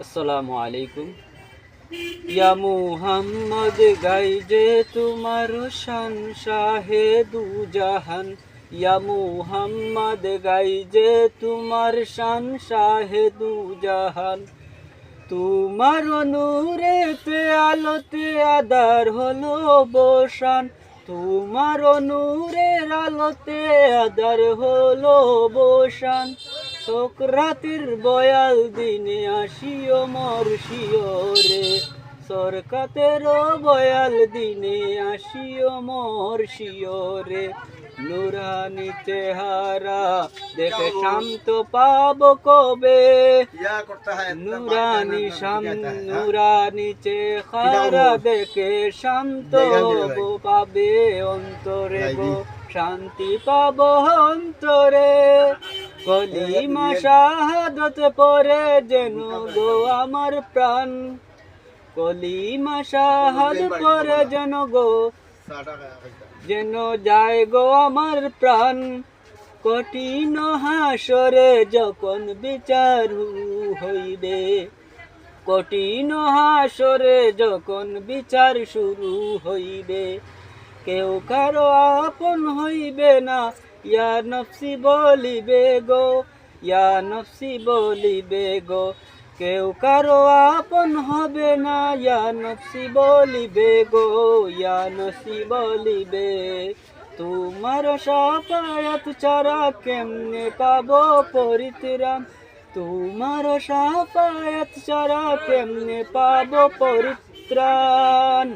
আসসালামু আলাইকুম। ইয়া মুহাম্মদ গাই যে তোমার শান শাহে দু জাহান। ইয়া মুহাম্মদ গাই যে তোমার শান শাহে দু জাহান। তোমার নূরেতে আলোতে আদার হলো বসান। তোমার নূরের আলোতে আদার হলো বসান। সোকরাতের বয়াল দিনে আসিও মর শিওরে। সরকাতের বয়াল দিনে আসিও মর শিওরে। নুরানি চেহারা দেখে শান্ত পাব কবে। নুরানি চেহারা দেখে শান্ত পাবে অন্তরে গো, শান্তি পাব অন্তরে। কলিমা শাহাদত পরে যেন গো আমার প্রাণ। কলিমা শাহাদত পরে যেন গো, যেন যায় গো আমার প্রাণ। কঠিন হাসরে যখন বিচার হইবে, কঠিন হাসরে যখন বিচার শুরু হইবে। কেউ কারো আপন হইবে না, ইয়া নফসি বলিবে গো, ইয়া নফসি বলিবে গো। কেউ কারো আপন হবে না, ইয়া নফসি বলিবে গো, ইয়া নফসি বলিবে। তোমার শাফায়াত ছাড়া কেমনে পাবো পরিত্রাণ। তোমার শাফায়াত ছাড়া কেমনে পাবো পরিত্রাণ।